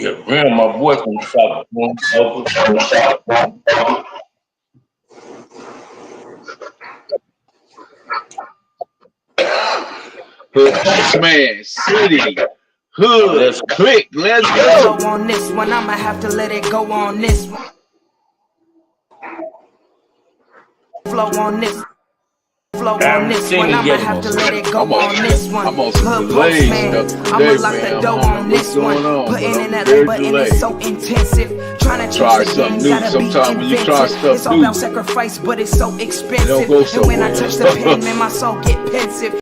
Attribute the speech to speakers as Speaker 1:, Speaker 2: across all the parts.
Speaker 1: Yeah, man, my boy from the South.
Speaker 2: Hood Postman, City,
Speaker 1: Let's
Speaker 2: Hood, Click, let's
Speaker 3: Flow
Speaker 2: go.
Speaker 3: on this one, I'ma have to let it go on this one. Flow on this. Flow on this one, I'ma have to let it go on this one.
Speaker 2: I'm on some
Speaker 3: Hood
Speaker 2: delayed
Speaker 3: Postman,
Speaker 2: stuff
Speaker 3: I'ma
Speaker 2: today,
Speaker 3: lock
Speaker 2: man.
Speaker 3: the
Speaker 2: I
Speaker 3: dough
Speaker 2: don't know
Speaker 3: on
Speaker 2: what's
Speaker 3: this one.
Speaker 2: going on,
Speaker 3: Putting
Speaker 2: but
Speaker 3: in
Speaker 2: I'm
Speaker 3: that
Speaker 2: very
Speaker 3: labor and
Speaker 2: delayed.
Speaker 3: it's so intensive. Trying to
Speaker 2: Try
Speaker 3: change the
Speaker 2: something
Speaker 3: game,
Speaker 2: new.
Speaker 3: gotta be
Speaker 2: Sometimes when you try
Speaker 3: inventive.
Speaker 2: stuff
Speaker 3: It's all
Speaker 2: new,
Speaker 3: about sacrifice, but it's so expensive.
Speaker 2: it don't go so
Speaker 3: And when I
Speaker 2: well.
Speaker 3: touch the pen, man, my soul get pensive.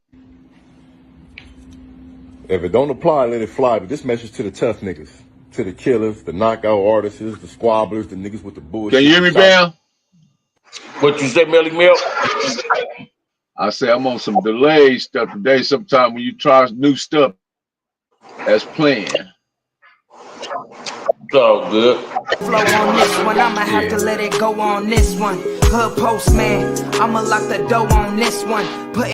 Speaker 4: If it don't apply, let it fly. But this message to the tough niggas, to the killers, the knockout artists, the squabblers, the niggas with the bullshit.
Speaker 2: Can you hear me, Bam?
Speaker 1: What you say, Melly Milk?
Speaker 2: I say I'm on some delayed stuff today. Sometimes when you try new stuff, that's playing.
Speaker 1: It's all good.
Speaker 3: Flow on this one, I'ma have to let it go on this one. Hood Postman, I'ma lock the dough on this one. Put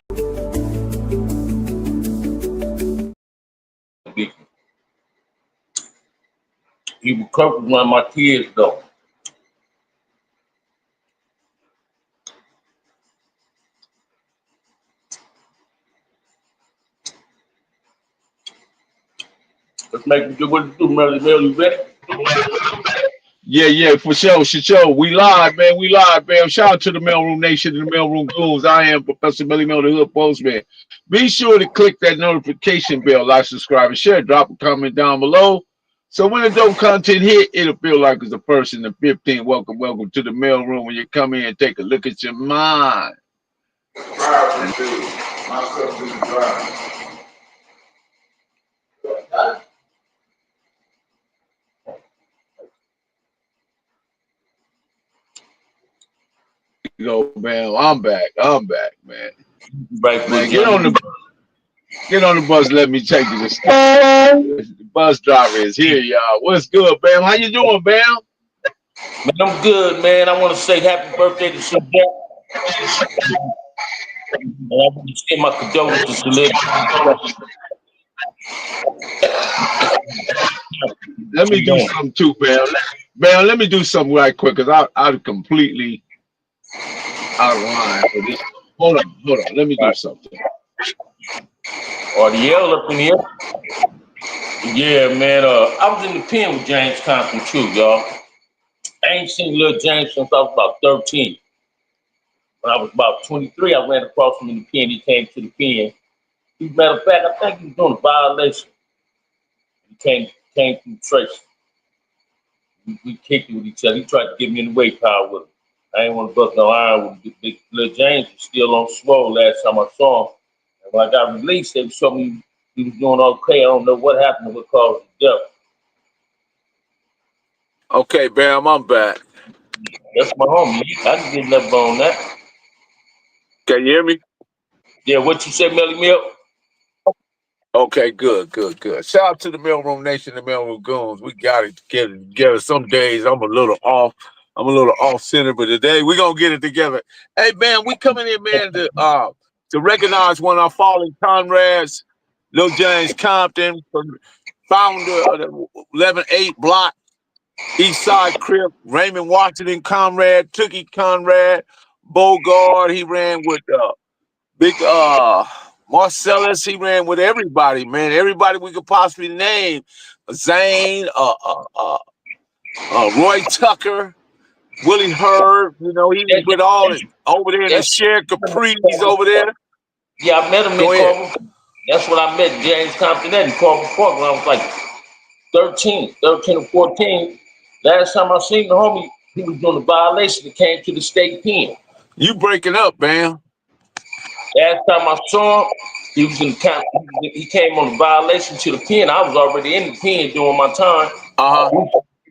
Speaker 1: He was comforting one of my kids though. Let's make him do what he do, Melly Milk. You ready?
Speaker 2: Yeah, for sure. We live, man. We live, man. Shout out to the Mailroom Nation and the Mailroom Goons. I am Professor Millie Mel, the Hood Postman. Be sure to click that notification bell, like, subscribe, and share. Drop a comment down below. So when the dope content hit, it'll feel like it's the first and the 15th. Welcome to the mailroom. When you come in and take a look at your mind. You know, man, I'm back, man.
Speaker 1: Right,
Speaker 2: Man, get on the bus. Let me take you to the bus driver is here, y'all. What's good, Bam? How you doing, Bam?
Speaker 1: Man, I'm good, man. I want to say happy birthday to Suzette. I want to say my condolences to Lil James.
Speaker 2: Let me do something too, Bam. Bam, let me do something right quick because I'm completely out of line for this. Hold on. Let me do something.
Speaker 1: Or the yell up in here. Yeah, man. I was in the pen with James Compton too, y'all. I ain't seen Lil James since I was about 13. When I was about 23, I ran across him in the pen. He came to the pen. Matter of fact, I think he was doing a violation. He came through Tracy. We kicked it with each other. He tried to get me in the weight power with him. I ain't want to bust no iron with him. Lil James was still on swole last time I saw him. And when I got released, they showed me he was doing okay. I don't know what happened, what caused the death.
Speaker 2: Okay, Bam, I'm back.
Speaker 1: That's my homie. I can get nothing on that.
Speaker 2: Can you hear me?
Speaker 1: Yeah, what you say, Melly Milk?
Speaker 2: Okay, good. Shout out to the Mailroom Nation, the Mailroom Goons. We got it together. Some days I'm a little off center, but today we're gonna get it together. Hey, man, we coming in, man, to recognize one of our fallen comrades, Lil James Compton, founder of the 11-8 Blocc, East Side Crips, Raymond Washington comrade, Tookie comrade, Bogard. He ran with Big Marcellus. He ran with everybody, man. Everybody we could possibly name. Zane, Roy Tucker, Willie Hurd. You know, he was with all it over there in the Share Capri's over there.
Speaker 1: Yeah, I met him in Corver. That's what I met James Compton at in Corver Park when I was like 13 or 14. Last time I seen the homie, he was doing a violation that came to the state pen.
Speaker 2: You breaking up, man.
Speaker 1: Last time I saw him, he was in the camp. He came on a violation to the pen. I was already in the pen doing my time.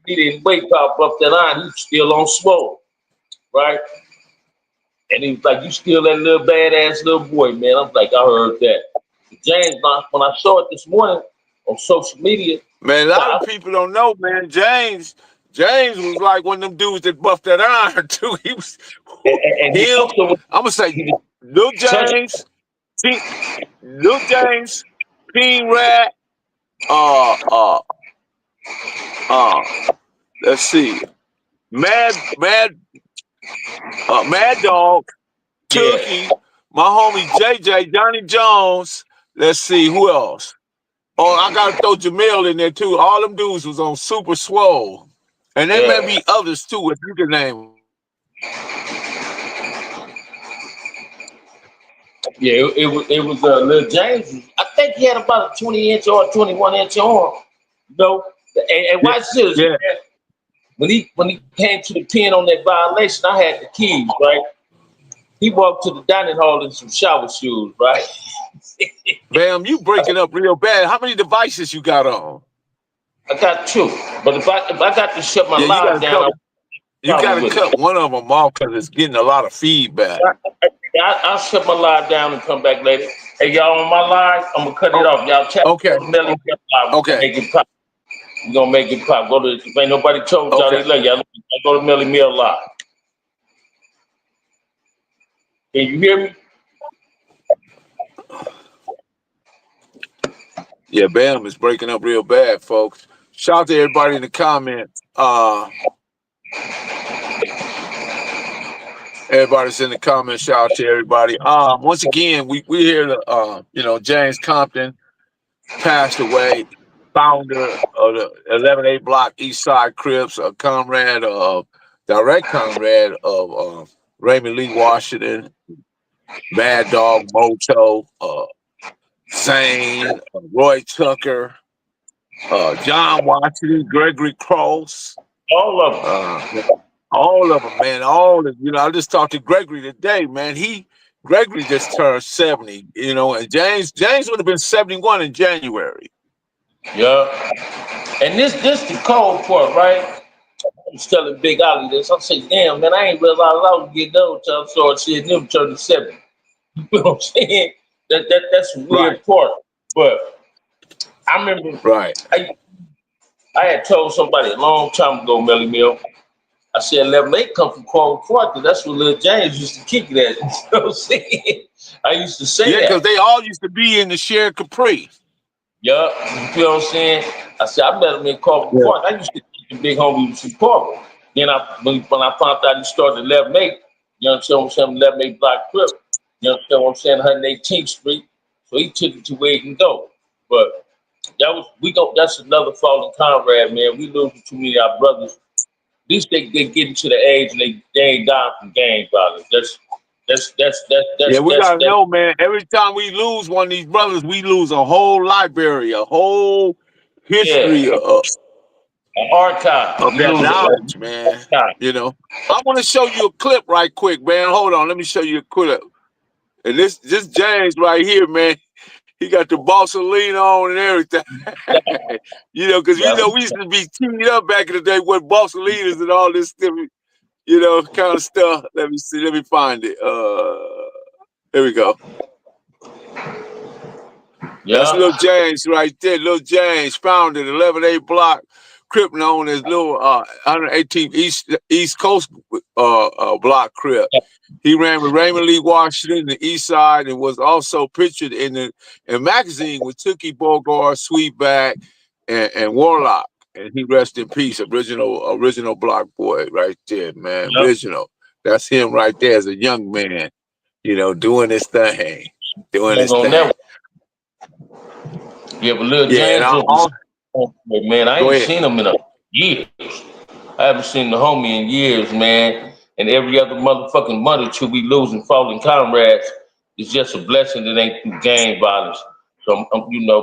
Speaker 1: He didn't wait pop up that line. He was still on swole, right? And he was like, "You still that little badass little boy, man." I was like, "I heard that." James, when I saw it this morning on social media,
Speaker 2: man, a lot of people don't know, man. James was like one of them dudes that buffed that iron too. He was him. I'm gonna say Lil James, Peen Rat, Let's see. Mad Dog, Tookie, my homie JJ, Johnny Jones. Let's see who else. Oh, I gotta throw Jamil in there too. All them dudes was on Super Swole, and there may be others too if you can name them.
Speaker 1: Yeah, it was Lil James. I think he had about a 20-inch or a 21-inch arm. You know, and watch this.
Speaker 2: Yeah.
Speaker 1: When he came to the pen on that violation, I had the keys, right? He walked to the dining hall in some shower shoes, right?
Speaker 2: Bam, you breaking up real bad. How many devices you got on?
Speaker 1: I got two, but if I got to shut my live down,
Speaker 2: you gotta cut one of them off because it's getting a lot of feedback.
Speaker 1: I'll shut my live down and come back later. Hey, y'all on my live, I'm gonna cut it off. Y'all chat.
Speaker 2: Okay.
Speaker 1: Okay. We're gonna make it pop. Go to if ain't nobody told y'all they love y'all. Go to Melly Mill Live. Can you hear me?
Speaker 2: Yeah, Bam is breaking up real bad, folks. Shout out to everybody in the comments. Everybody's in the comments. Shout out to everybody. Once again, we hear the James Compton passed away, founder of the 11A Block East Side Crips, a direct comrade of Raymond Lee Washington, Mad Dog, Moto, Zane, Roy Tucker, John Washington, Gregory Cross.
Speaker 1: All of them.
Speaker 2: All of them, man. I just talked to Gregory today, man. Gregory just turned 70, and James would have been 71 in January.
Speaker 1: Yeah. And this the cold part, right? I was telling Big Ollie this. I'm saying, damn, man, I ain't realized I was getting old till I started seeing them turning 70. You know what I'm saying? That's a weird part. But I remember I had told somebody a long time ago, Melly Mill, I said 11-8 come from Coral Park, because that's where Lil James used to kick it at. You know what I'm saying? I used to say that.
Speaker 2: Yeah, because they all used to be in the shared Capri.
Speaker 1: Yeah, you feel what I'm saying? I said, I met him in Coral Park. I used to kick the big homie with some Coral. Then when I found out he started 11-8, you understand what I'm saying? 11-8 Block Crip. You understand what I'm saying? 118th Street. So he took it to where he can go. But that's another fallen comrade, man. We losing too many of our brothers. At least they getting to the age and they ain't dying from gang violence.
Speaker 2: We gotta know, man. Every time we lose one of these brothers, we lose a whole library, a whole history of
Speaker 1: archive
Speaker 2: of that knowledge, man. I want to show you a clip right quick, man. Hold on, let me show you a clip. And this James right here, man. He got the Bossalina on and everything. Because we used to be teamed up back in the day with Bossalinas and all this stuff, kind of stuff. Let me see. Let me find it. Here we go. Yeah. That's Lil James right there. Lil James founded 11A Block Crip, known as Lil 118th East Coast Block Crip. He ran with Raymond Lee Washington, the East Side, and was also pictured in a magazine with Tookie Bogart, Sweetback, and Warlock. And he rest in peace. Original Block boy right there, man. Yep. Original. That's him right there as a young man, doing his thing.
Speaker 1: Yeah, but Lil James, man, I ain't seen him in years. I haven't seen the homie in years, man. And every other motherfucking month or two we losing fallen comrades. It's just a blessing that ain't through gang violence. So,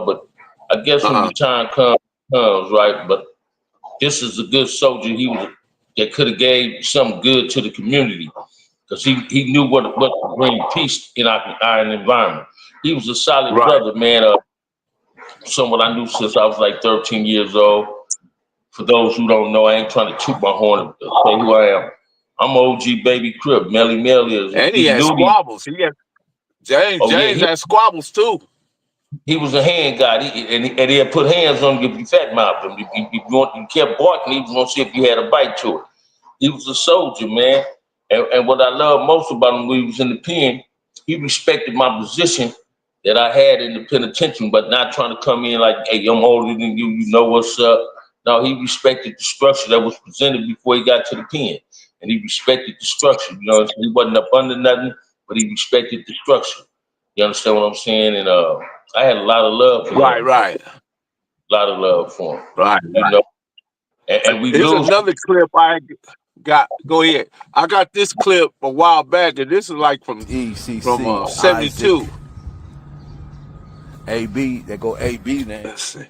Speaker 1: but I guess when the time comes, right? But this is a good soldier. That could have gave something good to the community, because he knew what to bring peace in our environment. He was a solid brother, man. Someone I knew since I was like 13 years old. For those who don't know, I ain't trying to toot my horn to say who I am. I'm OG baby Crip. Melly Mill is.
Speaker 2: And he had squabbles. James had squabbles too.
Speaker 1: He was a hand guy, and he had put hands on you if you fat mouthed him. You kept barking, he was gonna see if you had a bite to it. He was a soldier, man. And what I love most about him when he was in the pen, he respected my position that I had in the penitentiary, but not trying to come in like, hey, I'm older than you, you know what's up. No, he respected the structure that was presented before he got to the pen, and he respected the structure. You know, he wasn't up under nothing, but he respected the structure. You understand what I'm saying? And I had a lot of love for him.
Speaker 2: Right.
Speaker 1: A lot of love for him.
Speaker 2: Right.
Speaker 1: You know, and we
Speaker 2: Here's
Speaker 1: lose.
Speaker 2: another clip I got. Go ahead. I got this clip a while back, and this is like from
Speaker 5: ECC,
Speaker 2: 72.
Speaker 5: Isaac, AB, they go AB name.
Speaker 2: Let's see.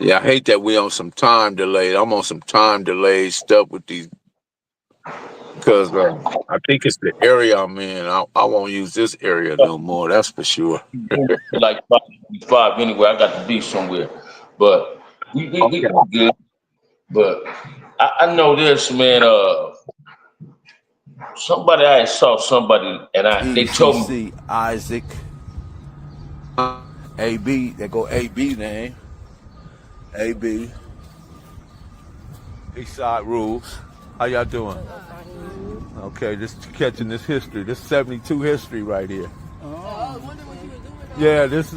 Speaker 2: Yeah, I hate that we on some time delay. I'm on some time delay stuff with these because I think it's the area I'm in. I won't use this area no more. That's for sure.
Speaker 1: Like 5 anyway. I got to be somewhere, but we good. But I know this, man. Somebody I saw somebody, and they told me
Speaker 5: ECC, Isaac, AB, they go AB name. AB. Eastside Rules. How y'all doing? Okay, just catching this history. This 72 history right here. Yeah, this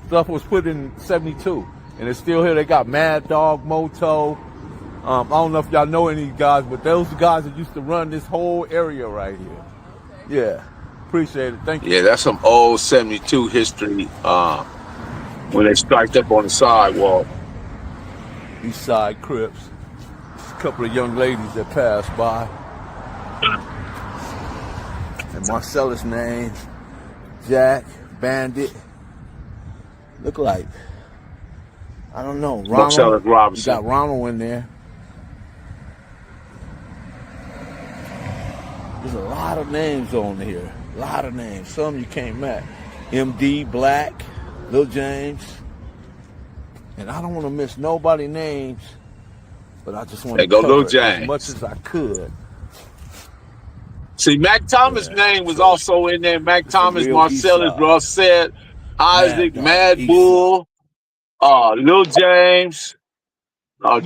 Speaker 5: stuff was put in 72, and it's still here. They got Mad Dog, Moto. I don't know if y'all know any of these guys, but those guys that used to run this whole area right here. Yeah, appreciate it. Thank you.
Speaker 2: Yeah, that's some old 72 history when they striked up on the sidewalk.
Speaker 5: Eastside Crips. Just a couple of young ladies that passed by. And Marcellus name, Jack, Bandit. Look like, I don't know,
Speaker 2: Marcellus
Speaker 5: Ronald.
Speaker 2: Robinson.
Speaker 5: You got Ronald in there. There's a lot of names on here. A lot of names. Some you can't match. MD, Blacc, Lil James. And I don't want to miss nobody's names, but I just want to
Speaker 2: go Lil
Speaker 5: cover
Speaker 2: James.
Speaker 5: as much as I could.
Speaker 2: See, Mac Thomas' name was also in there. Mac Thomas, Marcellus, Rossett, Isaac, Mad Bull, Lil James,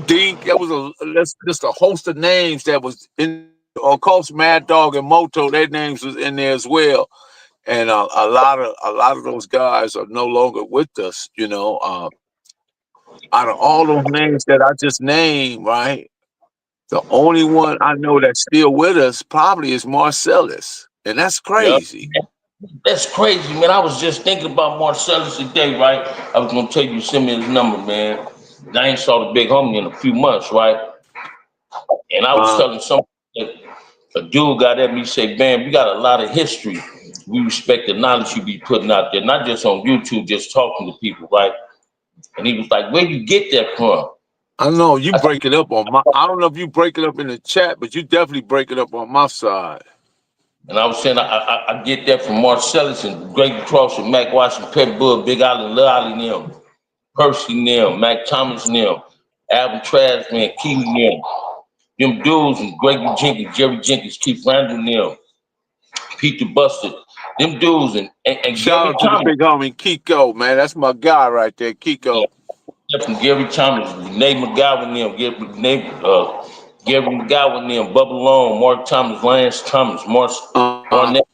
Speaker 2: Dink. That was just a host of names that was in. Of course, Mad Dog and Moto, their names was in there as well. And a lot of those guys are no longer with us. You know, out of all those names that I just named, right? The only one I know that's still with us probably is Marcellus. And that's crazy.
Speaker 1: Yep. That's crazy, man. I was just thinking about Marcellus today, right? I was gonna tell you, send me his number, man. I ain't saw the big homie in a few months, right? And I was telling somebody that a dude got at me, say, man, we got a lot of history. We respect the knowledge you be putting out there, not just on YouTube, just talking to people, right? And he was like, where you get that from?
Speaker 2: I don't know, you break it up on my, I don't know if you break it up in the chat, but you definitely break it up on my side.
Speaker 1: And I was saying, I get that from Marcellus and Greg Cross and Mac Washington, Pet Bull, Big Island, Lil Ollie, them, Percy, them, Mac Thomas, them, Alvin Trash, man, Keely, them dudes, and Gregory Jenkins, Jerry Jenkins, Keith Randall, them, Peter Buster, them dudes, and
Speaker 2: shout
Speaker 1: Gary
Speaker 2: out to
Speaker 1: Thomas.
Speaker 2: the big homie Kiko, man. That's my guy right there, Kiko.
Speaker 1: Yeah, from Gary Thomas, Nate McGowan, them, Gary McGowan, them, Bubba Long, Mark Thomas, Lance Thomas, Barnett,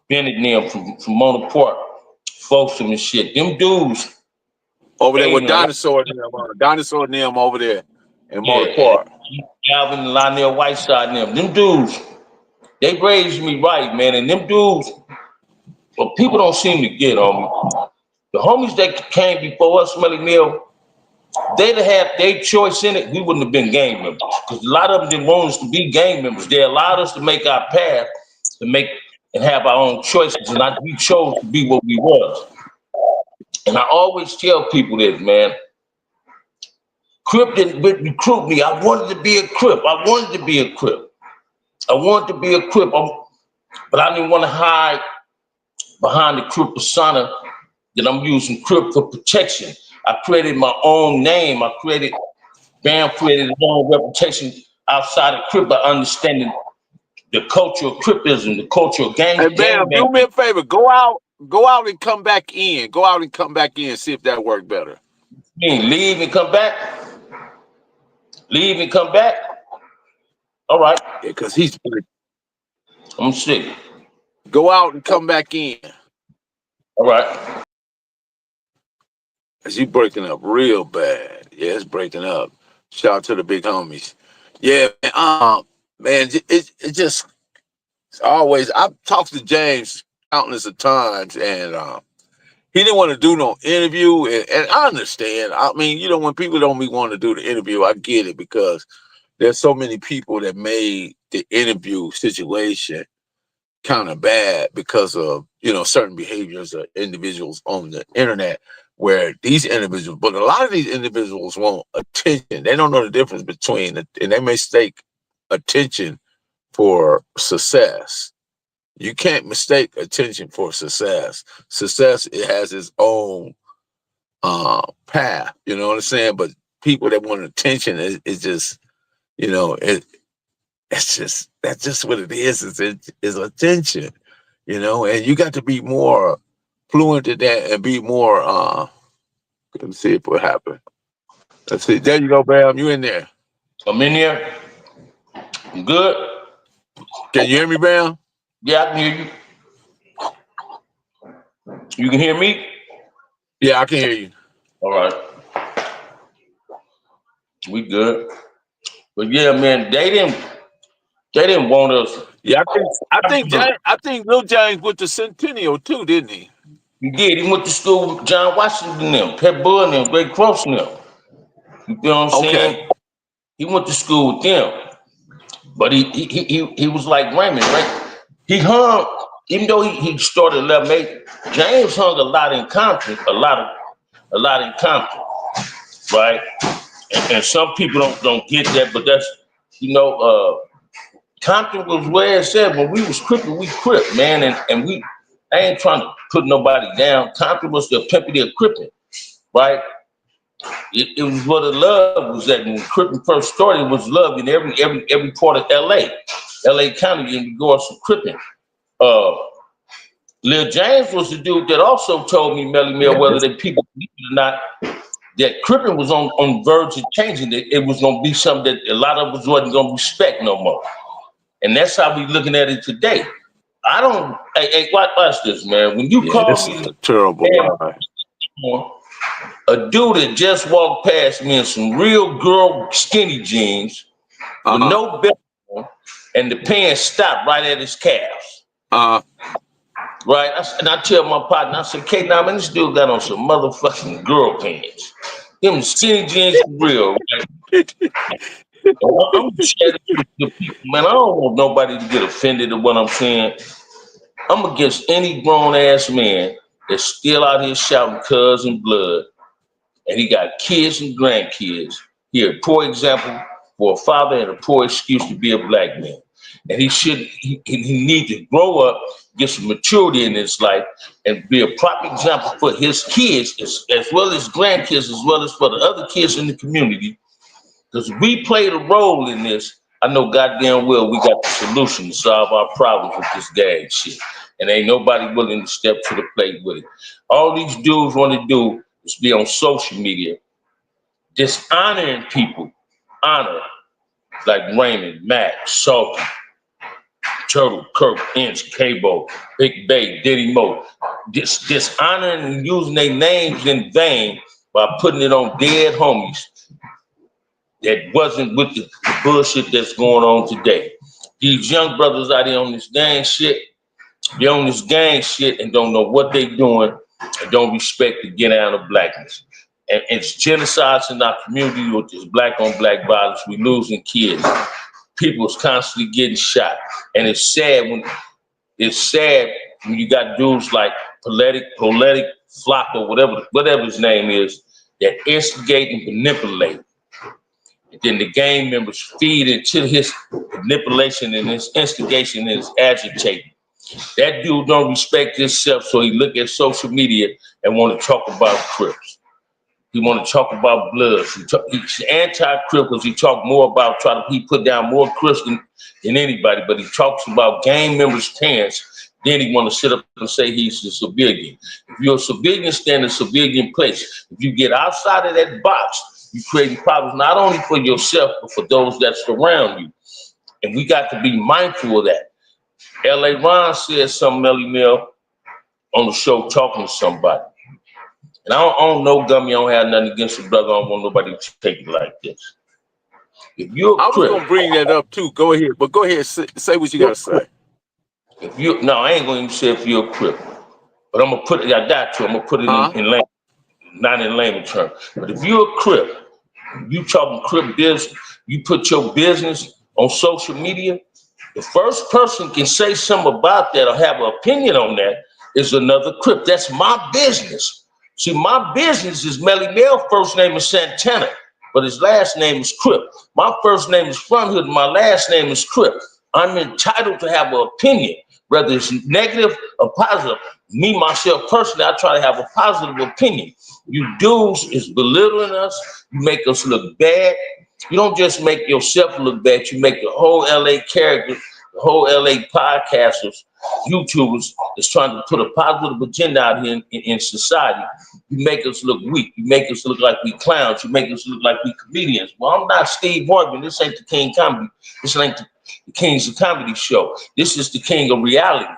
Speaker 1: Bennett, them, from Mona Park, Folsom and shit. Them dudes.
Speaker 2: Over there with Dinosaur and them over there in Mona Park.
Speaker 1: Alvin and Lionel Whiteside and them dudes, they raised me right, man. And them dudes, well, people don't seem to get on me. The homies that came before us, Smelly Mill, they'd have had their choice in it. We wouldn't have been gang members because a lot of them didn't want us to be gang members. They allowed us to make our path, to make and have our own choices, and we chose to be what we was. And I always tell people this, man. Crip didn't recruit me. I wanted to be a Crip. I wanted to be a Crip, but I didn't want to hide behind the Crip persona that I'm using Crip for protection. I created my own name. Bam created his own reputation outside of Crip by understanding the culture of Cripism, the culture of gang.
Speaker 2: Hey, Bam, do me a favor. Go out and come back in. Go out and come back in. See if that worked better.
Speaker 1: Leave and come back. Leave and come back. All right.
Speaker 2: Yeah, because he's.
Speaker 1: I'm sick.
Speaker 2: Go out and come back in.
Speaker 1: All right.
Speaker 2: As you breaking up real bad. Yeah, it's breaking up. Shout out to the big homies. Yeah, man. Man, it just it's always. I've talked to James countless of times, and he didn't want to do no interview, and I understand. I mean, when people don't want to do the interview, I get it because there's so many people that made the interview situation kind of bad because of certain behaviors of individuals on the internet where these individuals, but a lot of these individuals want attention. They don't know the difference between it, and they mistake attention for success. You can't mistake attention for success. Success, it has its own path, you know what I'm saying? But people that want attention is just, it's just that's just what it is. It's attention, and you got to be more fluent in that and be more let me see what happened. Let's see. There you go, Bam. You in there.
Speaker 1: I'm in here. I'm good.
Speaker 2: Can you hear me, Bam?
Speaker 1: Yeah, I can hear you. You can hear me?
Speaker 2: Yeah, I can hear you.
Speaker 1: All right. We good. But yeah, man, they didn't want us.
Speaker 2: Yeah, I think Lil James went to Centennial too, didn't he?
Speaker 1: He did. He went to school with John Washington and them, Pep Boy and them, Greg Cross and them. You feel what I'm
Speaker 2: Okay.
Speaker 1: saying? He went to school with them. But he was like Raymond, right? He hung, even though he started 11-8, James hung a lot in Compton, a lot in Compton, right? And some people don't get that, but that's Compton was where it said when we was crippin', we crip, man, and I ain't trying to put nobody down. Compton was the pimpity of crippin', right? It was where the love was at. When crippin' first started, it was love in every part of LA County, in regards to crippin'. Lil James was the dude that also told me, Melly Mel, whether they people believe it or not, that crippin' was on verge of changing. It was gonna be something that a lot of us wasn't gonna respect no more. And that's how we looking at it today. I don't. Hey, watch this, man. When you
Speaker 2: Yeah,
Speaker 1: call
Speaker 2: this is
Speaker 1: me
Speaker 2: a terrible lie.
Speaker 1: a dude that just walked past me in some real girl skinny jeans with no belt on, and the pants stopped right at his calves. Right? And I tell my partner, I said, "K, now man, this dude got on some motherfucking girl pants. Them skinny jeans for real, right?" I'm sharing with the people, man. I don't want nobody to get offended at what I'm saying. I'm against any grown ass man that's still out here shouting cuz and blood, and he got kids and grandkids. He a poor example for a father and a poor excuse to be a black man. And he need to grow up, get some maturity in his life, and be a proper example for his kids as well as grandkids, as well as for the other kids in the community. Because we played a role in this, I know goddamn well we got the solution to solve our problems with this gang shit. And ain't nobody willing to step to the plate with it. All these dudes want to do is be on social media, dishonoring people, honor, like Raymond, Max, Salty, Turtle, Kirk, Inch, Cabo, Big Bay, Diddy Mo, dishonoring and using their names in vain by putting it on dead homies that wasn't with the bullshit that's going on today. These young brothers out here on this gang shit, they on this gang shit and don't know what they doing and don't respect the get out of blackness. And it's genocides in our community with this black on black violence. We losing kids. People's constantly getting shot. And it's sad when you got dudes like Poetic, Flock, or whatever his name is, that instigate and manipulate. And then the gang members feed into his manipulation and his instigation and his agitating. That dude don't respect himself, so he look at social media and want to talk about Crips. He want to talk about Bloods. He's anti-Crip because he talk more about he put down more Crips than anybody, but he talks about gang members' parents. Then he want to sit up and say he's a civilian. If you're a civilian, stand in a civilian place. If you get outside of that box, you create problems not only for yourself, but for those that surround you. And we got to be mindful of that. L.A. Ron said something, Melly Mill. on the show talking to somebody. And I don't know, Gummy, I don't have nothing against the brother. I don't want nobody to take it like this. If you're
Speaker 2: I
Speaker 1: a
Speaker 2: was
Speaker 1: Crip,
Speaker 2: gonna bring that up too. Go ahead, but go ahead, say what you gotta say.
Speaker 1: I ain't gonna even say if you're a Crip, but I'm gonna put it. I got to. I'm gonna put it
Speaker 2: Huh?
Speaker 1: in layman, not in layman terms. But if you're a Crip, you talking Crip business, you put your business on social media. The first person can say something about that or have an opinion on that is another Crip. That's my business. See, my business is Melly Mel. First name is Santana, but his last name is Crip. My first name is Front Hood. My last name is Crip. I'm entitled to have an opinion, whether it's negative or positive. Me, myself, personally, I try to have a positive opinion. You dudes is belittling us. You make us look bad. You don't just make yourself look bad. You make the whole LA character, the whole LA podcasters, YouTubers that's trying to put a positive agenda out here in society. You make us look weak. You make us look like we clowns. You make us look like we comedians. Well, I'm not Steve Harvey. This ain't the King Comedy. This ain't the King's of Comedy show. This is the King of Reality.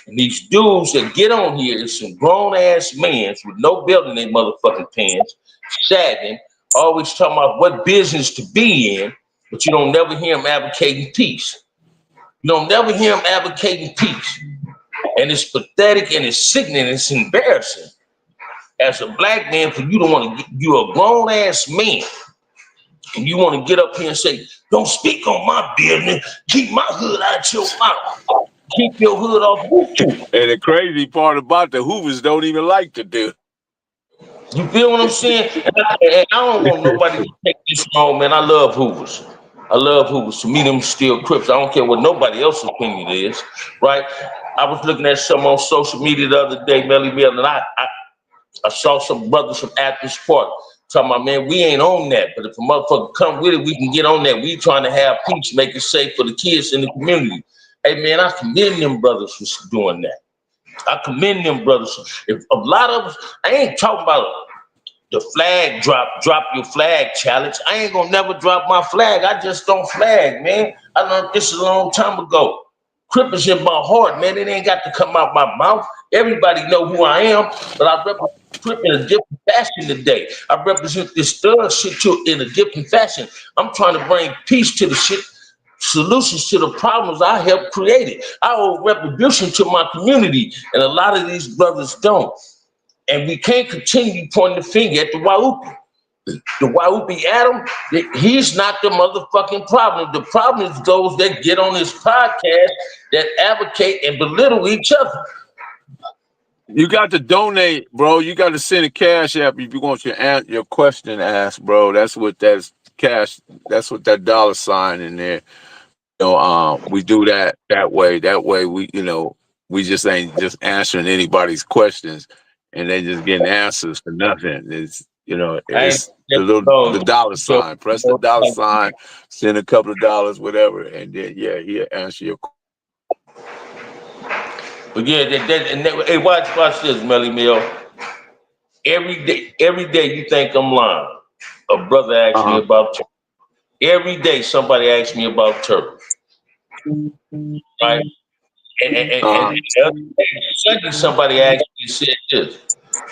Speaker 1: And these dudes that get on here is some grown-ass men with no belt in their motherfucking pants, sagging, always talking about what business to be in, but you don't never hear them advocating peace. You don't never hear them advocating peace. And it's pathetic and it's sickening and it's embarrassing. As a black man, for you to want to, you're a grown-ass man, and you want to get up here and say, don't speak on my business, keep my hood out your mouth. Keep your hood off YouTube.
Speaker 2: And the crazy part about the Hoovers don't even like to do.
Speaker 1: You feel what I'm saying? And I don't want nobody to take this wrong, man. I love Hoovers. I love Hoovers. To me, them still Crips. I don't care what nobody else's opinion is, right? I was looking at something on social media the other day, Melly Mel, and I saw some brothers from Athens Park talking about, man, we ain't on that. But if a motherfucker come with it, we can get on that. We trying to have peace, make it safe for the kids in the community. Hey, man, I commend them brothers for doing that. I commend them brothers. If a lot of us, I ain't talking about the flag drop your flag challenge. I ain't gonna never drop my flag. I just don't flag, man. I learned this a long time ago. Crip is in my heart, man. It ain't got to come out my mouth. Everybody know who I am, but I represent Crip in a different fashion today. I represent this thug shit in a different fashion. I'm trying to bring peace to the shit, solutions to the problems I helped create. I owe retribution to my community, and a lot of these brothers don't. And we can't continue pointing the finger at the Waupi. The Waupi Adam, he's not the motherfucking problem. The problem is those that get on this podcast that advocate and belittle each other.
Speaker 2: You got to donate, bro. You got to send a cash app if you want your question asked, bro. That's what that's cash. That's what that $sign in there. You know, we do that way. That way, we we just ain't just answering anybody's questions, and they just getting answers for nothing. It's it's the $sign. Press the $sign, send a couple of dollars, whatever, and then he'll answer your.
Speaker 1: But hey, watch this, Melly Mel. Every day you think I'm lying. A brother asks me about turtle. Every day somebody asks me about turtle. Right? And Sunday somebody asked me, said this.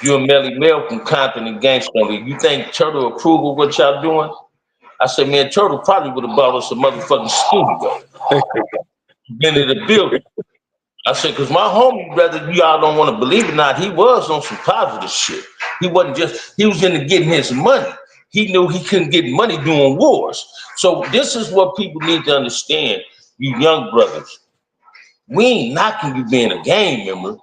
Speaker 1: You and Melly Mel from Compton and Gangsta, you think Turtle approve of what y'all doing? I said, man, Turtle probably would have bought us a motherfucking studio. Been in the building. I said, because my homie, whether y'all don't want to believe it or not, he was on some positive shit. He was into getting his money. He knew he couldn't get money doing wars. So this is what people need to understand, you young brothers. We ain't knocking you being a gang member.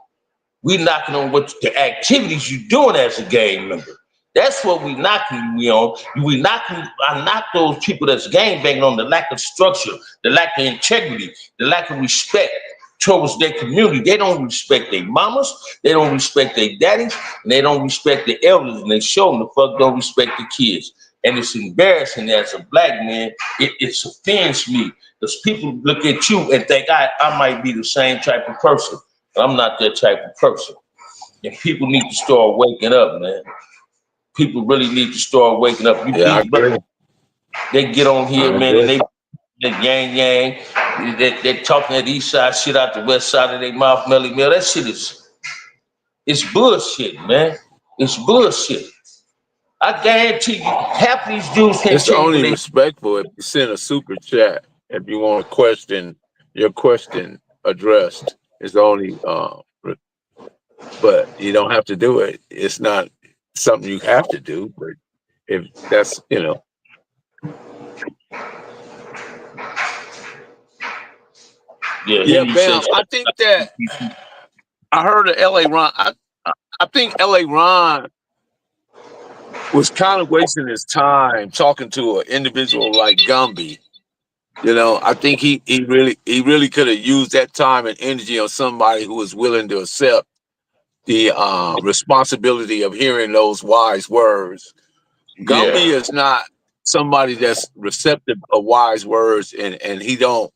Speaker 1: We knocking on what the activities you doing as a gang member. That's what we knocking you on. I knock those people that's gang banging on the lack of structure, the lack of integrity, the lack of respect towards their community. They don't respect their mamas, they don't respect their daddies, and they don't respect the elders, and they show them the fuck don't respect the kids. And it's embarrassing as a black man. It offends me because people look at you and think I might be the same type of person. I'm not that type of person. And people need to start waking up, man. People really need to start waking up. They get on here, man, and they yang. They're talking that east side shit out the west side of their mouth, Melly Mel. That shit is It's bullshit, man. It's bullshit. I guarantee you, half these dudes can't
Speaker 2: It's
Speaker 1: tell you when
Speaker 2: only
Speaker 1: they.
Speaker 2: respectful if you send a super chat if you want to question your question addressed. It's only but you don't have to do it. It's not something you have to do, but if that's
Speaker 1: Yeah,
Speaker 2: yeah,
Speaker 1: Henry
Speaker 2: Bam.
Speaker 1: says.
Speaker 2: I think that I heard of L.A. Ron. I think L.A. Ron was kind of wasting his time talking to an individual like Gumby. I think he really could have used that time and energy on somebody who was willing to accept the responsibility of hearing those wise words. Gumby
Speaker 1: Yeah,
Speaker 2: is not somebody that's receptive of wise words, and he don't.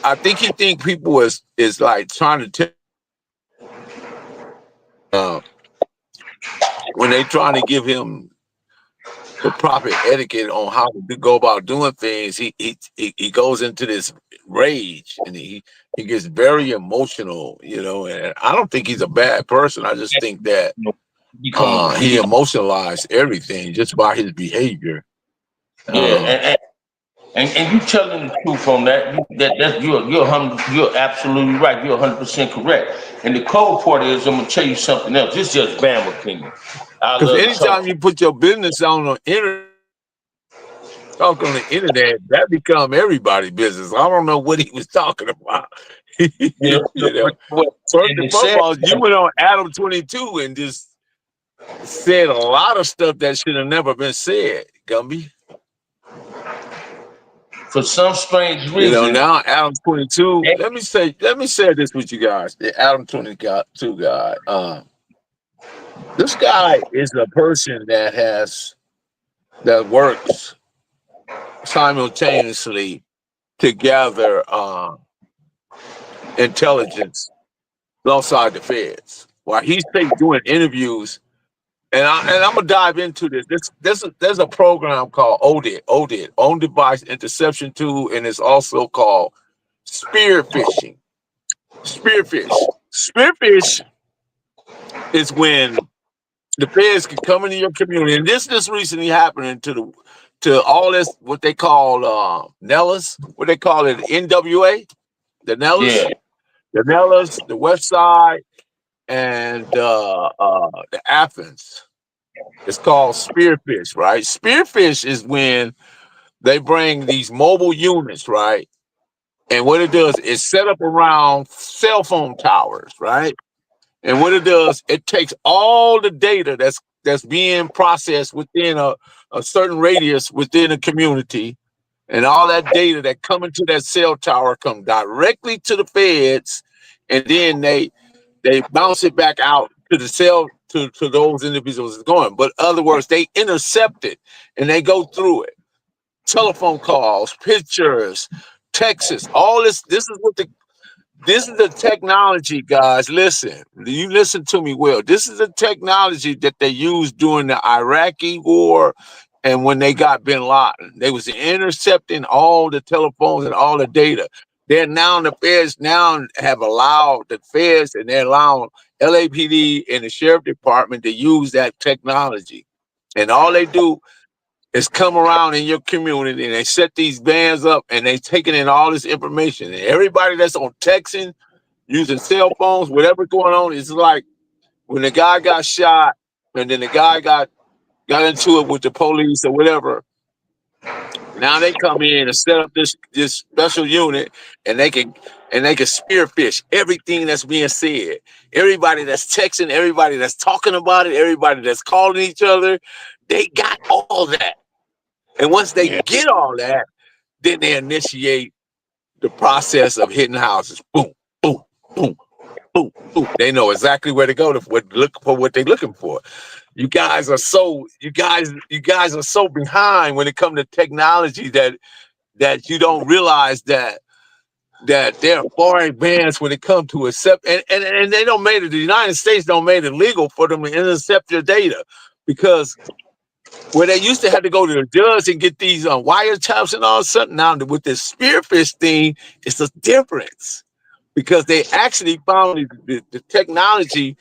Speaker 2: I think he think people is like trying to tell when they trying to give him the proper etiquette on how to go about doing things. He goes into this rage and he gets very emotional, and I don't think he's a bad person. I just think that
Speaker 1: he
Speaker 2: he
Speaker 1: become.
Speaker 2: emotionalized everything just by his behavior.
Speaker 1: Yeah,
Speaker 2: Uh,
Speaker 1: and you telling the truth on that. You're absolutely right. You're 100% correct. And the cold part is, I'm gonna tell you something else. This is just Bam opinion. I
Speaker 2: because
Speaker 1: love to talk.
Speaker 2: anytime you put your business on the internet, talk on the internet, that become everybody's business. I don't know what he was talking about.
Speaker 1: Yeah,
Speaker 2: you know, first
Speaker 1: and
Speaker 2: and
Speaker 1: the sad
Speaker 2: foremost, you went on Adam 22 and just said a lot of stuff that should have never been said, Gumby.
Speaker 1: for some strange reason.
Speaker 2: Now Adam 22. Let me say this with you guys. The Adam 22 guy. This guy is a person that works simultaneously to gather intelligence alongside the feds. While he's doing interviews, and I'm gonna dive into this. There's a program called ODIT, On Device Interception Tool, and it's also called spearfishing. Spearfish is when the feds can come into your community, and this just recently happening to all this what they call Nellis, what they call it, NWA, the
Speaker 1: Yeah,
Speaker 2: Nellis, the West Side, and the Athens. It's called spearfish, right? Spearfish is when they bring these mobile units, right? And what it does is set up around cell phone towers, right? And what it does, it takes all the data that's being processed within a certain radius within a community, and all that data that come into that cell tower come directly to the feds, and then they bounce it back out to the cell to those individuals that's going. But in other words, they intercept it and they go through it. Telephone calls, pictures, texts, all this. This is the technology, guys. Listen, you listen to me well. This is the technology that they used during the Iraqi war and when they got bin Laden. They was intercepting all the telephones and all the data. The feds now have allowed the feds and they're allowing LAPD and the sheriff department to use that technology. And all they do is come around in your community and they set these bands up and they taking in all this information. And everybody that's on texting, using cell phones, whatever's going on, it's like when the guy got shot and then the guy got into it with the police or whatever. Now they come in and set up this special unit and they can spearfish everything that's being said. Everybody that's texting, everybody that's talking about it, everybody that's calling each other, they got all that. And once they get all that, then they initiate the process of hitting houses. Boom, boom, boom, boom, boom. They know exactly where to go to look for what they're looking for. You guys are so behind when it comes to technology that you don't realize that they're far advanced when it comes to accept and they don't make it. The United States don't make it legal for them to intercept your data because where they used to have to go to the judge and get these wiretaps and all something. Now with this spearfish thing, it's a difference because they actually found the technology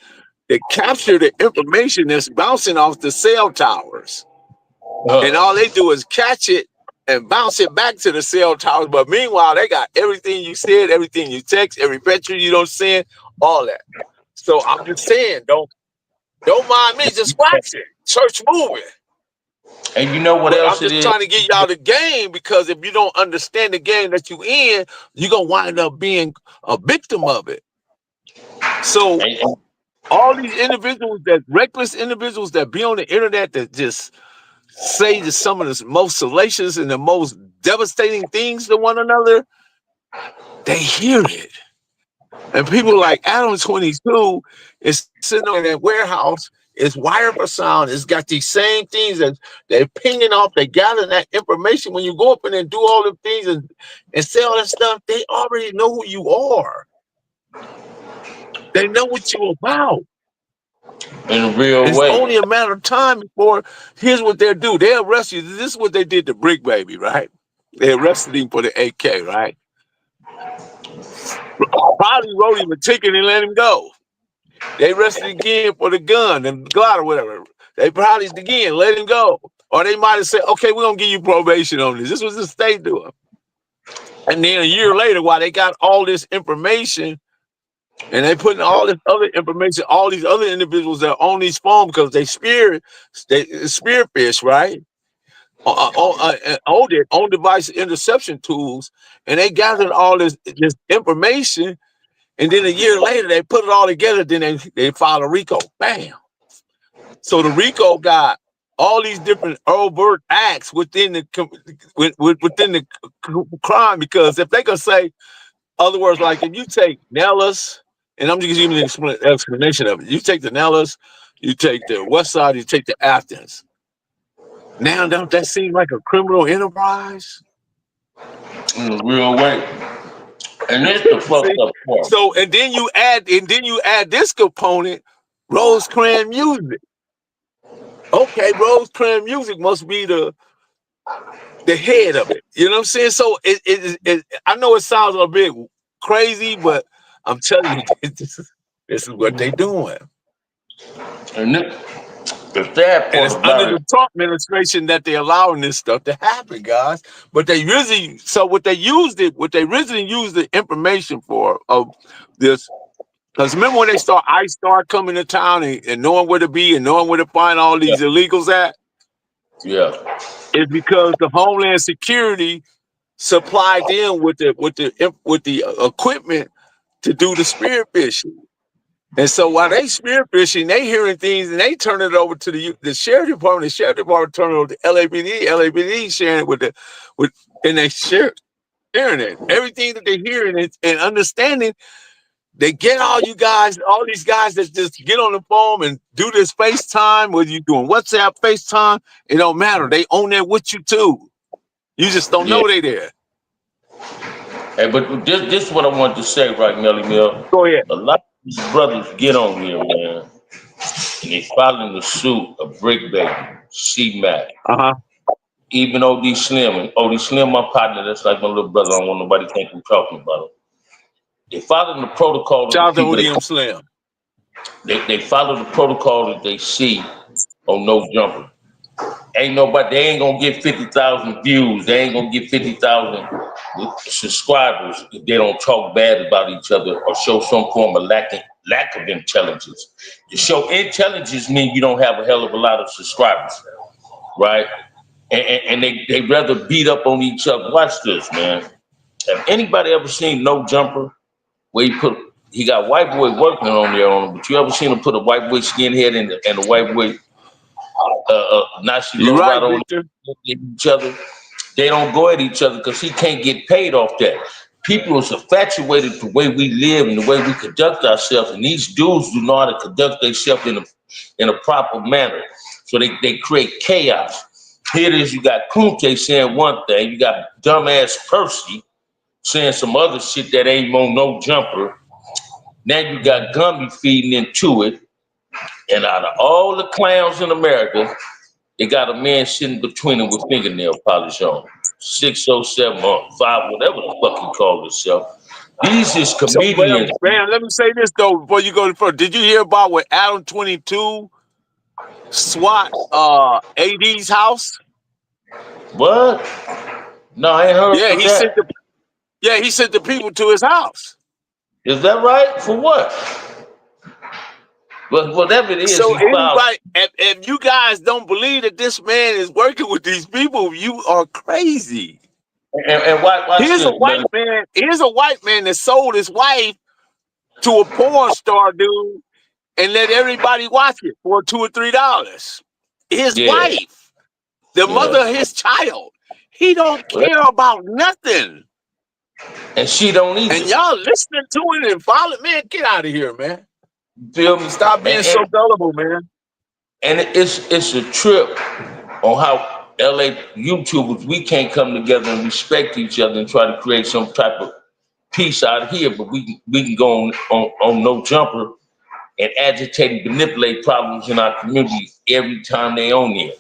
Speaker 2: They capture the information that's bouncing off the cell towers. And all they do is catch it and bounce it back to the cell towers. But meanwhile, they got everything you said, everything you text, every picture you don't send, all that. So I'm just saying, don't mind me, just watch it. Church moving.
Speaker 1: And you know what
Speaker 2: But
Speaker 1: else
Speaker 2: I'm
Speaker 1: it
Speaker 2: just
Speaker 1: is?
Speaker 2: trying to get y'all the game, because if you don't understand the game that you in, you're gonna wind up being a victim of it. So all these individuals, that reckless individuals that be on the internet that just say just some of the most salacious and the most devastating things to one another, they hear it. And people like Adam 22 is sitting on that warehouse, it's wired for sound, it's got these same things that they're pinging off, they gather that information. When you go up in and do all the things and say all that stuff, they already know who you are. They know what you're about.
Speaker 1: In a real
Speaker 2: It's
Speaker 1: way.
Speaker 2: only a matter of time before, here's what they'll do. They'll arrest you. This is what they did to Brick Baby, right? They arrested him for the AK, right? Probably wrote him a ticket and let him go. They arrested again for the gun and glide or whatever. They probably again let him go. Or they might have said, okay, we're going to give you probation on this. This was the state doing. And then a year later, while they got all this information, and they putting all this other information, all these other individuals that own these phones, because they spearfish, right? On device interception tools, and they gathered all this information, and then a year later they put it all together. Then they filed a RICO, bam. So the RICO got all these different overt acts within the crime, because if they could say, other words, like if you take Nellis, and I'm just giving you an explanation of it. You take the Nellis, you take the West Side, you take the Athens. Now, don't that seem like a criminal enterprise?
Speaker 1: In a real way. And this the fucked up part.
Speaker 2: So, and then you add this component, Rosecrans music. Okay, Rosecrans music must be the head of it. You know what I'm saying? So it I know it sounds a bit crazy, but I'm telling you, this is what they doing.
Speaker 1: And the sad part,
Speaker 2: and it's under the Trump administration that they're allowing this stuff to happen, guys. But they really, what they originally used the information for of this. Because remember when ICE started coming to town and knowing where to be and knowing where to find all these illegals at?
Speaker 1: Yeah.
Speaker 2: It's because the Homeland Security supplied them with the equipment to do the spearfishing. And so while they spearfishing, they hearing things and they turn it over to the sheriff department. The sheriff department turn it over to LAPD. LAPD sharing it and they sharing it. Everything that they're hearing and understanding, they get all these guys that just get on the phone and do this FaceTime, whether you're doing WhatsApp, FaceTime, it don't matter. They own that with you too. You just don't know they there.
Speaker 1: Hey, but this is what I wanted to say, right, Melly Mill.
Speaker 2: Go ahead.
Speaker 1: A lot of these brothers get on here, man, and they following the suit of Brick Baby, C-Mac, even OD Slim. And OD Slim, my partner, that's like my little brother. I don't want nobody to think we're talking about him. They follow the protocol.
Speaker 2: Shout out to OD Slim.
Speaker 1: They follow the protocol that they see on No Jumper. Ain't nobody, they ain't gonna get 50,000 views. They ain't gonna get 50,000 subscribers if they don't talk bad about each other or show some form of lack of intelligence. To show intelligence means you don't have a hell of a lot of subscribers, right? And they rather beat up on each other. Watch this, man. Have anybody ever seen No Jumper where he got white boy working on there on him, but you ever seen him put a white boy skinhead and a white boy Nazi low right on each other? They don't go at each other because he can't get paid off that. People is infatuated with the way we live and the way we conduct ourselves, and these dudes do know how to conduct themselves in a proper manner. So they create chaos. Here it is, you got Kunte saying one thing, you got dumbass Percy saying some other shit that ain't on No Jumper. Now you got Gumby feeding into it. And out of all the clowns in America, they got a man sitting between them with fingernail polish on. 607 or 5, whatever the fuck he called himself. These is
Speaker 2: So,
Speaker 1: comedians.
Speaker 2: man, let me say this though before you go further. Did you hear about what Adam 22 SWAT AD's house?
Speaker 1: What? No, I ain't heard
Speaker 2: Yeah,
Speaker 1: of that.
Speaker 2: he sent the people to his house.
Speaker 1: Is that right? For what? But whatever it is,
Speaker 2: So
Speaker 1: he filed.
Speaker 2: anybody, if you guys don't believe that this man is working with these people, you are crazy.
Speaker 1: And watch
Speaker 2: Here's a
Speaker 1: this,
Speaker 2: white
Speaker 1: man.
Speaker 2: man. Here's a white man that sold his wife to a porn star dude and let everybody watch it for $2 or $3. His
Speaker 1: Yeah,
Speaker 2: wife, the mother of
Speaker 1: yeah.
Speaker 2: his child, he don't care about nothing.
Speaker 1: And she don't
Speaker 2: And
Speaker 1: either.
Speaker 2: y'all listening to it and following, man, get out of here, man.
Speaker 1: You feel me?
Speaker 2: Stop being so gullible, man.
Speaker 1: And it's a trip on how LA YouTubers, we can't come together and respect each other and try to create some type of peace out here, but we can go on no jumper and agitate and manipulate problems in our community every time they on here.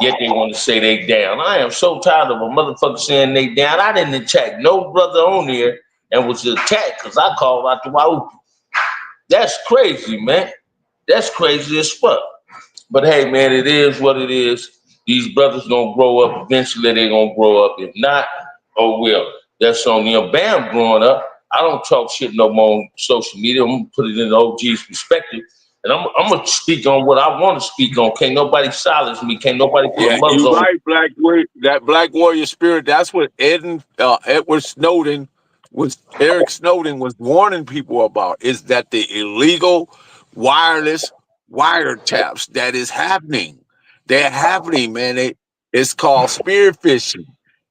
Speaker 1: Yet they want to say they down. I am so tired of a motherfucker saying they down. I didn't attack no brother on here and was attacked because I called out the Wahoo. That's crazy, man. That's crazy as fuck. But hey, man, it is what it is. These brothers gonna grow up. Eventually, they gonna grow up. If not, oh well. That's on them. Bam, growing up. I don't talk shit no more on social media. I'm gonna put it in the OG's perspective, and I'm gonna speak on what I want to speak on. Can't nobody silence me. Can't nobody put a
Speaker 2: Yeah,
Speaker 1: muzzle
Speaker 2: you're
Speaker 1: on me.
Speaker 2: right, that Black Warrior spirit. That's what Edward Snowden Eric Snowden was warning people about. Is that the illegal wireless wiretaps that is happening? They're happening, man. It's called spearfishing,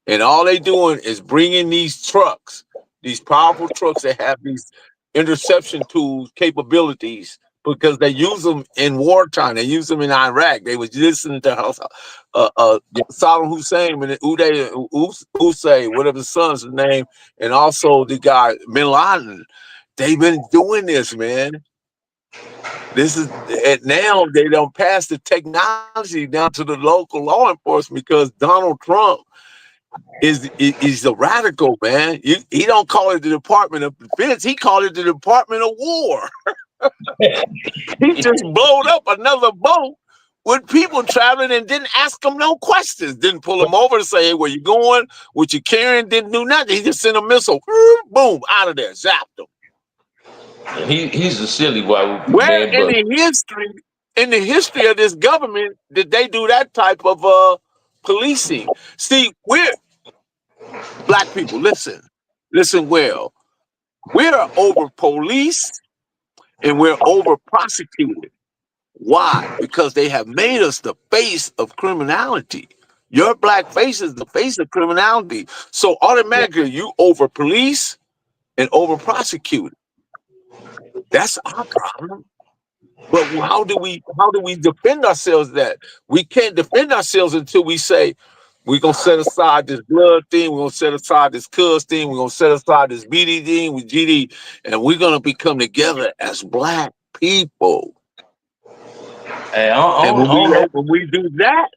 Speaker 2: and all they doing is bringing these trucks, these powerful trucks that have these interception tools capabilities because they use them in wartime. They use them in Iraq. They was listening to Saddam Hussein and Uday Hussein, whatever the son's name, and also the guy Bin Laden. They've been doing this, man. This is and now they don't pass the technology down to the local law enforcement because Donald Trump is a radical, man. He don't call it the Department of Defense. He called it the Department of War. He just blowed up another boat with people traveling and didn't ask them no questions. Didn't pull them over to say, hey, where you going? What you carrying? Didn't do nothing. He just sent a missile. Boom, out of there. Zapped them.
Speaker 1: And he's a silly Wahoo,
Speaker 2: Where
Speaker 1: man.
Speaker 2: in
Speaker 1: But
Speaker 2: the history of this government did they do that type of policing? See, we're black people. Listen well. We're over policed and we're over prosecuted. Why? Because they have made us the face of criminality. Your black face is the face of criminality. So automatically you over police and over prosecute. That's our problem. But how do we defend ourselves? That we can't defend ourselves until we say we're gonna set aside this blood thing, we're gonna set aside this cuz thing, we're gonna set aside this BD thing with GD, and we're gonna become together as black people.
Speaker 1: hey,
Speaker 2: And when we do that,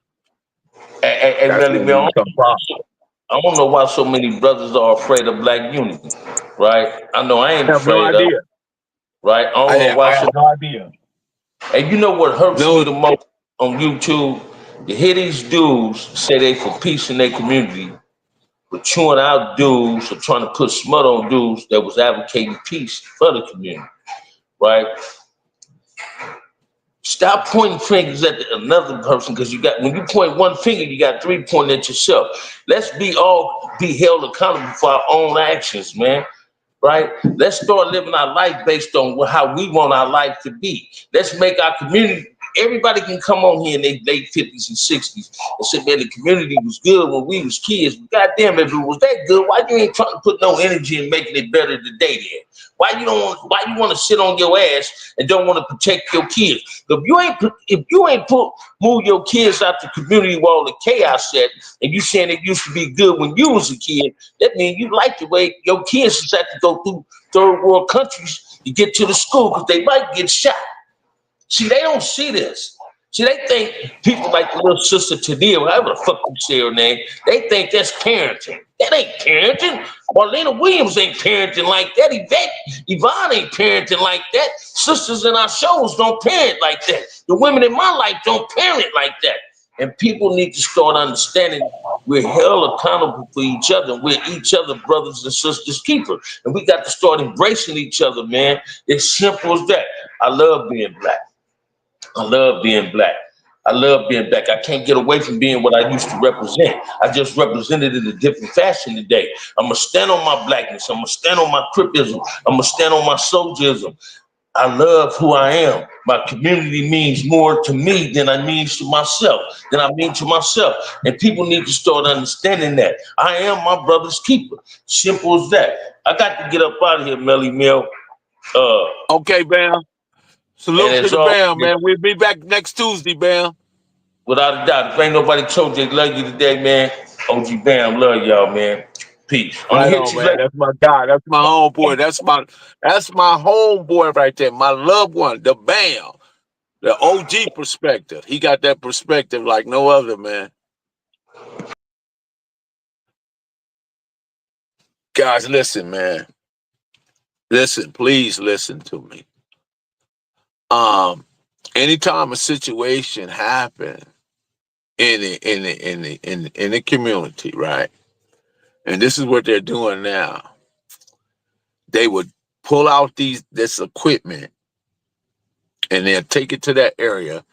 Speaker 2: that's
Speaker 1: really,
Speaker 2: when we
Speaker 1: man,
Speaker 2: become prosperous.
Speaker 1: I don't know why so many brothers are afraid of black unity, right? I know I ain't
Speaker 2: I have no
Speaker 1: afraid of,
Speaker 2: idea.
Speaker 1: right? I don't know why so.
Speaker 2: No idea.
Speaker 1: And you know what hurts me
Speaker 2: No,
Speaker 1: the most on YouTube? To hear these dudes say they for peace in their community, but chewing out dudes or trying to put smut on dudes that was advocating peace for the community, right? Stop pointing fingers at another person because when you point one finger, you got three pointing at yourself. Let's all be held accountable for our own actions, man. Right? Let's start living our life based on how we want our life to be. Let's make our community. Everybody can come on here in their late 50s and 60s and say, man, the community was good when we was kids. But goddamn, if it was that good, why you ain't trying to put no energy in making it better today then? Why you want to sit on your ass and don't want to protect your kids? If you ain't move your kids out the community where all the chaos at, and you saying it used to be good when you was a kid, that means you like the way your kids just have to go through third world countries to get to the school because they might get shot. See, they don't see this. See, they think people like the little sister Tana, whatever the fuck you say her name, they think that's parenting. That ain't parenting. Marlena Williams ain't parenting like that. Yvonne ain't parenting like that. Sisters in our shows don't parent like that. The women in my life don't parent like that. And people need to start understanding we're held accountable for each other. We're each other brothers and sisters keeper. And we got to start embracing each other, man. It's simple as that. I love being black. I love being black. I love being black. I can't get away from being what I used to represent. I just represented it in a different fashion today. I'm going to stand on my blackness. I'm going to stand on my Cripism. I'm going to stand on my soldierism. I love who I am. My community means more to me than I mean to myself, And people need to start understanding that. I am my brother's keeper. Simple as that. I got to get up out of here, Melly Mill.
Speaker 2: Okay, Bam. Salute to the Bam, man. We'll be back next Tuesday, Bam.
Speaker 1: Without a doubt, if ain't nobody told you they love you today, man, OG Bam love y'all, man. Peace. I'm
Speaker 2: Right
Speaker 1: gonna
Speaker 2: on,
Speaker 1: hit you
Speaker 2: man.
Speaker 1: later.
Speaker 2: That's my guy. That's my homeboy. That's my homeboy right there. My loved one, the Bam. The OG perspective. He got that perspective like no other, man. Guys, listen, man. Listen, please listen to me. Anytime a situation happen in the community, right? And this is what they're doing now. They would pull out this equipment and they'll take it to that area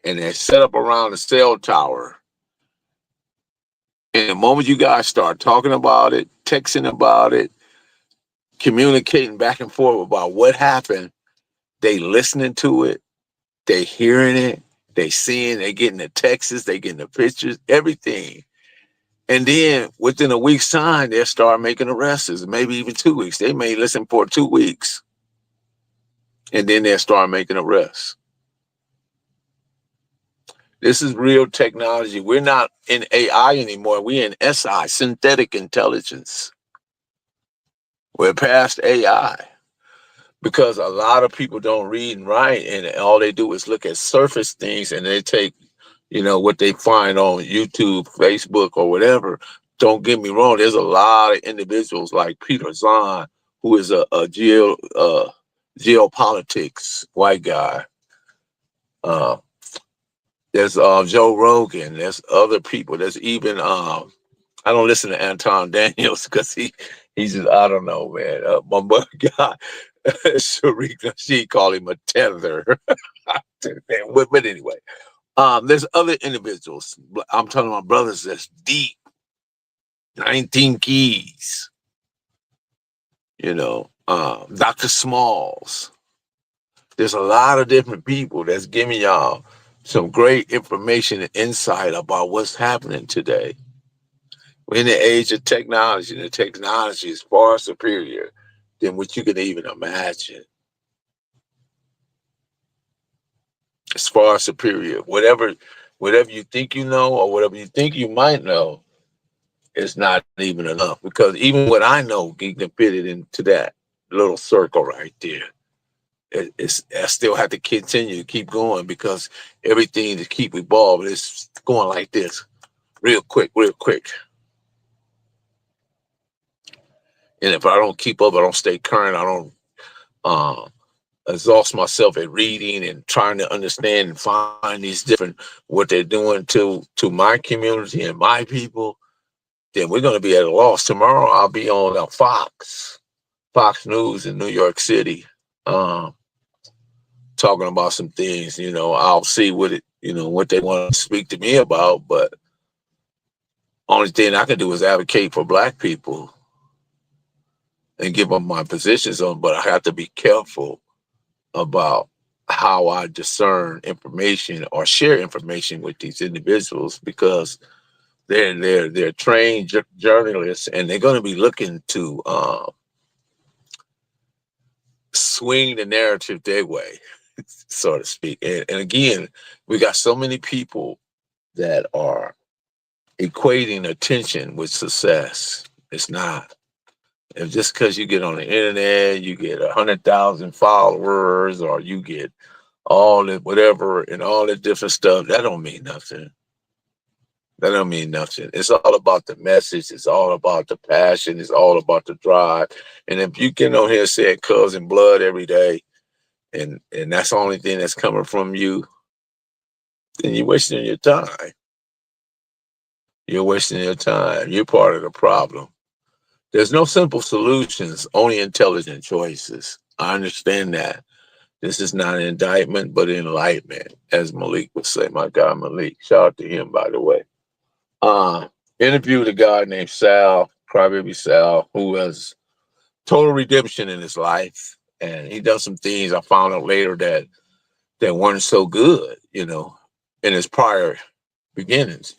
Speaker 2: and they're set up around the cell tower. And the moment you guys start talking about it, texting about it, communicating back and forth about what happened, they listening to it, they hearing it, they seeing, they getting the texts, they getting the pictures, everything. And then within a week's time, they'll start making arrests, maybe even 2 weeks. They may listen for 2 weeks. And then they'll start making arrests. This is real technology. We're not in AI anymore. We're in SI, synthetic intelligence. We're past AI because a lot of people don't read and write, and all they do is look at surface things, and they take, what they find on YouTube, Facebook, or whatever. Don't get me wrong. There's a lot of individuals like Peter Zahn, who is a geopolitics white guy. There's Joe Rogan. There's other people. There's even I don't listen to Anton Daniels because he's just, I don't know, man. My mother guy, Sharika, she call him a tether. But anyway, there's other individuals. I'm talking about brothers that's deep. 19 Keys. Dr. Smalls. There's a lot of different people that's giving y'all some great information and insight about what's happening today. We're in the age of technology, and the technology is far superior than what you can even imagine. It's far superior. Whatever you think you know or whatever you think you might know, it's not even enough, because even what I know can fit it into that little circle right there. I still have to continue to keep going because everything to keep evolving is going like this, real quick. And if I don't keep up, I don't stay current, I don't exhaust myself at reading and trying to understand and find these different, what they're doing to my community and my people, then we're going to be at a loss. Tomorrow I'll be on Fox News in New York City, talking about some things. I'll see what they want to speak to me about, but only thing I can do is advocate for Black people and give them my positions on, but I have to be careful about how I discern information or share information with these individuals, because they're trained journalists, and they're going to be looking to swing the narrative their way, so to speak. And again, we got so many people that are equating attention with success. It's not. If just because you get on the internet, you get 100,000 followers, or you get all that whatever and all that different stuff, that don't mean nothing. That don't mean nothing. It's all about the message. It's all about the passion. It's all about the drive. And if you get on here saying cousin blood every day, and that's the only thing that's coming from you, then you're wasting your time. You're wasting your time. You're part of the problem. There's no simple solutions, only intelligent choices. I understand that. This is not an indictment, but enlightenment, as Malik would say. My guy Malik. Shout out to him, by the way. Interviewed a guy named Sal, Crybaby Sal, who has total redemption in his life. And he does some things I found out later that weren't so good, in his prior beginnings,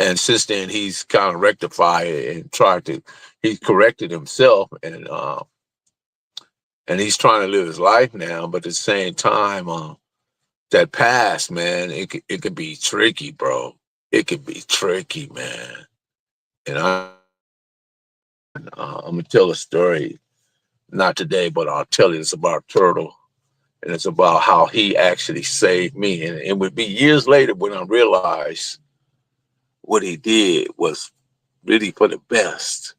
Speaker 2: And since then, he's kind of rectified it and he's corrected himself and he's trying to live his life now. But at the same time, that past, man, it could be tricky, bro. It could be tricky, man. And I'm going to tell a story, not today, but I'll tell you. It's about Turtle. And it's about how he actually saved me. And it would be years later when I realized what he did was really for the best.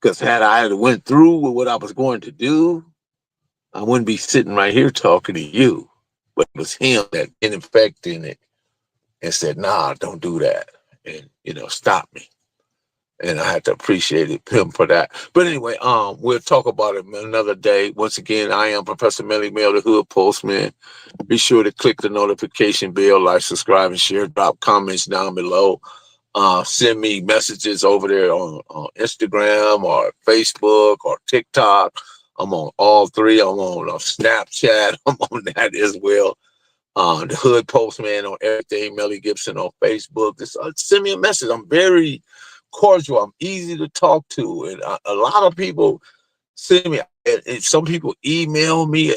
Speaker 2: Because had I went through with what I was going to do, I wouldn't be sitting right here talking to you. But it was him that infected it and said, nah, don't do that. And, stop me. And I had to appreciate him for that. But anyway, we'll talk about it another day. Once again, I am Professor Melly Mail, the Hood Postman. Be sure to click the notification bell, like, subscribe, and share. Drop comments down below. Send me messages over there on Instagram or Facebook or TikTok. I'm on all three. I'm on Snapchat. I'm on that as well. The Hood Postman on everything. Melly Gibson on Facebook. Just send me a message. I'm very cordial. I'm easy to talk to. And a lot of people send me, and some people email me.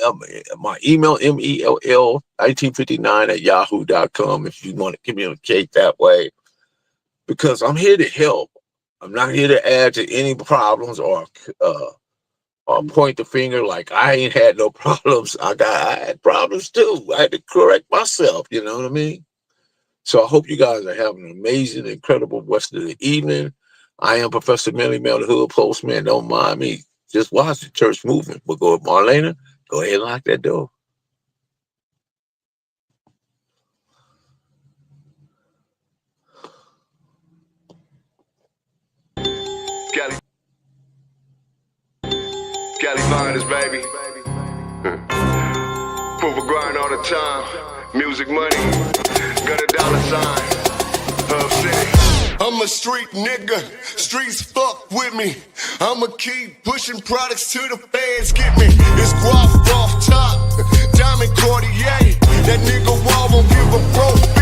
Speaker 2: My email, MELL1959@yahoo.com if you want to communicate that way. Because I'm here to help. I'm not here to add to any problems or point the finger like I ain't had no problems. I had problems too. I had to correct myself, you know what I mean? So I hope you guys are having an amazing, incredible rest of the evening. I am Professor Melly Mel, the Hood Postman. Don't mind me. Just watch the church movement. We'll go with Marlena. Go ahead and lock that door.
Speaker 6: Cali finest, baby. Proof of grind all the time. Music money. Got a dollar sign. Hub City. I'm a street nigga. Streets fuck with me. I'ma keep pushing products till the fans get me. It's guap off top. Diamond Cartier. That nigga Wall won't give a broke.